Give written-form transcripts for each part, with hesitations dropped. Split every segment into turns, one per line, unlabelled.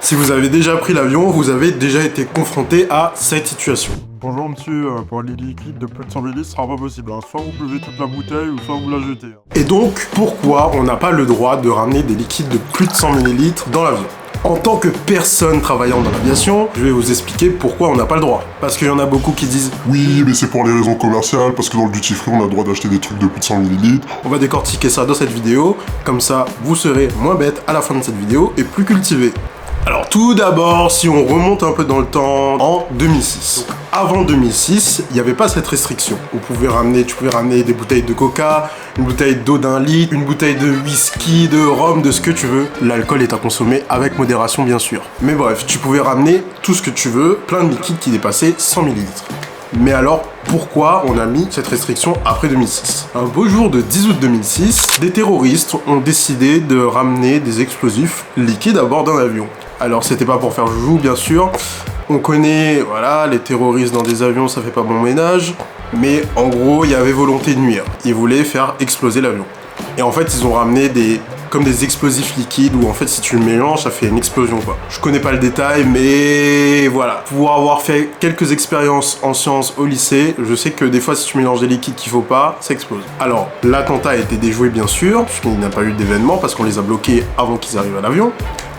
Si vous avez déjà pris l'avion, vous avez déjà été confronté à cette situation.
Bonjour monsieur, pour les liquides de plus de 100 ml, ce sera pas possible. Soit vous buvez toute la bouteille, ou soit vous la jetez.
Et donc, pourquoi on n'a pas le droit de ramener des liquides de plus de 100 ml dans l'avion? En tant que personne travaillant dans l'aviation, je vais vous expliquer pourquoi on n'a pas le droit. Parce qu'il y en a beaucoup qui disent «
Oui, mais c'est pour les raisons commerciales, parce que dans le duty free, on a le droit d'acheter des trucs de plus de 100 ml. »
On va décortiquer ça dans cette vidéo, comme ça vous serez moins bête à la fin de cette vidéo et plus cultivé. Alors tout d'abord, si on remonte un peu dans le temps, en 2006. Donc, avant 2006, il n'y avait pas cette restriction. Tu pouvais ramener des bouteilles de coca, une bouteille d'eau d'1 litre, une bouteille de whisky, de rhum, de ce que tu veux. L'alcool est à consommer avec modération bien sûr. Mais bref, tu pouvais ramener tout ce que tu veux, plein de liquides qui dépassaient 100 ml. Mais alors, pourquoi on a mis cette restriction après 2006? Un beau jour de 10 août 2006, des terroristes ont décidé de ramener des explosifs liquides à bord d'un avion. Alors c'était pas pour faire joujou bien sûr, on connaît, voilà, les terroristes dans des avions ça fait pas bon ménage, mais en gros il y avait volonté de nuire, ils voulaient faire exploser l'avion. Et en fait ils ont ramené comme des explosifs liquides où en fait si tu le mélanges ça fait une explosion quoi. Je connais pas le détail mais voilà. Pour avoir fait quelques expériences en sciences au lycée, je sais que des fois si tu mélanges des liquides qu'il faut pas, ça explose. Alors l'attentat a été déjoué bien sûr, puisqu'il n'y a pas eu d'événement parce qu'on les a bloqués avant qu'ils arrivent à l'avion.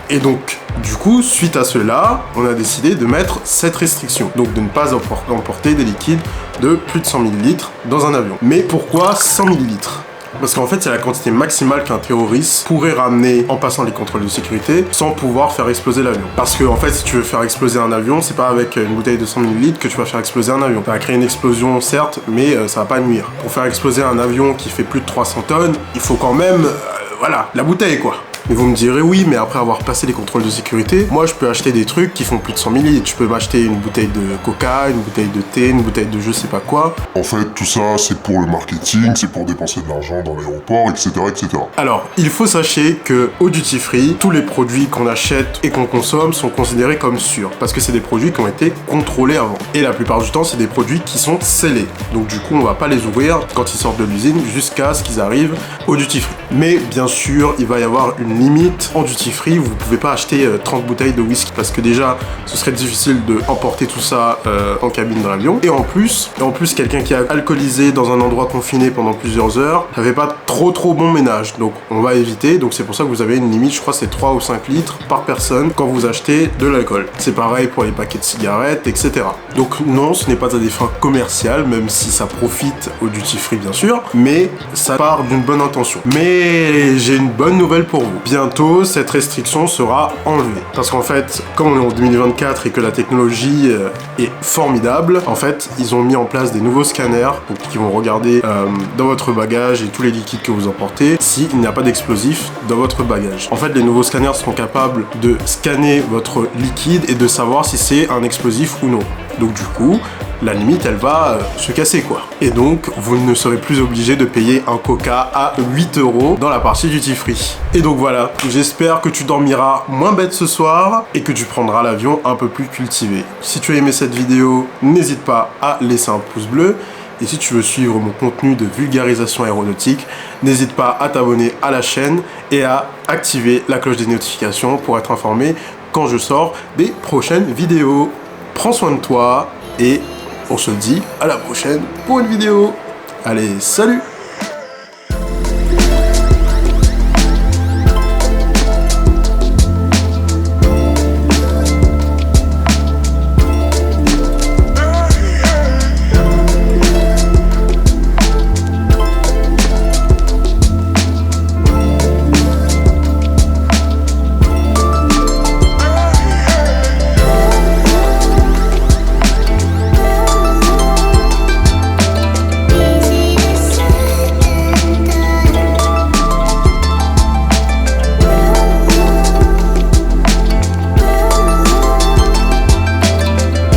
Et donc, du coup, suite à cela, on a décidé de mettre cette restriction. Donc de ne pas emporter des liquides de plus de 100 ml dans un avion. Mais pourquoi 100 ml? Parce qu'en fait, c'est la quantité maximale qu'un terroriste pourrait ramener en passant les contrôles de sécurité sans pouvoir faire exploser l'avion. Parce que en fait, si tu veux faire exploser un avion, c'est pas avec une bouteille de 100 ml que tu vas faire exploser un avion. Ça va créer une explosion, certes, mais ça va pas nuire. Pour faire exploser un avion qui fait plus de 300 tonnes, il faut quand même, voilà, la bouteille quoi. Mais vous me direz oui, mais après avoir passé les contrôles de sécurité, moi je peux acheter des trucs qui font plus de 100 ml. Je peux m'acheter une bouteille de coca, une bouteille de thé, une bouteille de je sais pas quoi.
En fait, tout ça, c'est pour le marketing, c'est pour dépenser de l'argent dans l'aéroport, etc., etc.
Alors, il faut sachez que au duty free, tous les produits qu'on achète et qu'on consomme sont considérés comme sûrs, parce que c'est des produits qui ont été contrôlés avant. Et la plupart du temps, c'est des produits qui sont scellés. Donc du coup, on va pas les ouvrir quand ils sortent de l'usine jusqu'à ce qu'ils arrivent au duty free. Mais bien sûr, il va y avoir une limite en duty free. Vous pouvez pas acheter 30 bouteilles de whisky parce que déjà ce serait difficile de emporter tout ça en cabine dans l'avion. Et en plus quelqu'un qui a alcoolisé dans un endroit confiné pendant plusieurs heures, ça fait pas trop bon ménage. Donc on va éviter. Donc c'est pour ça que vous avez une limite, je crois c'est 3 ou 5 litres par personne quand vous achetez de l'alcool. C'est pareil pour les paquets de cigarettes, etc. Donc non, ce n'est pas à des fins commerciales, même si ça profite au duty free bien sûr, mais ça part d'une bonne intention. Mais j'ai une bonne nouvelle pour vous. Bientôt, cette restriction sera enlevée. Parce qu'en fait, comme on est en 2024 et que la technologie est formidable, en fait, ils ont mis en place des nouveaux scanners donc, qui vont regarder dans votre bagage et tous les liquides que vous emportez s'il n'y a pas d'explosif dans votre bagage. En fait, les nouveaux scanners seront capables de scanner votre liquide et de savoir si c'est un explosif ou non. Donc du coup, la limite elle va se casser quoi. Et donc vous ne serez plus obligé de payer un coca à 8 € dans la partie duty free. Et donc voilà, j'espère que tu dormiras moins bête ce soir et que tu prendras l'avion un peu plus cultivé. Si tu as aimé cette vidéo, n'hésite pas à laisser un pouce bleu. Et si tu veux suivre mon contenu de vulgarisation aéronautique, n'hésite pas à t'abonner à la chaîne et à activer la cloche des notifications pour être informé quand je sors des prochaines vidéos. Prends soin de toi et on se dit à la prochaine pour une vidéo. Allez, salut!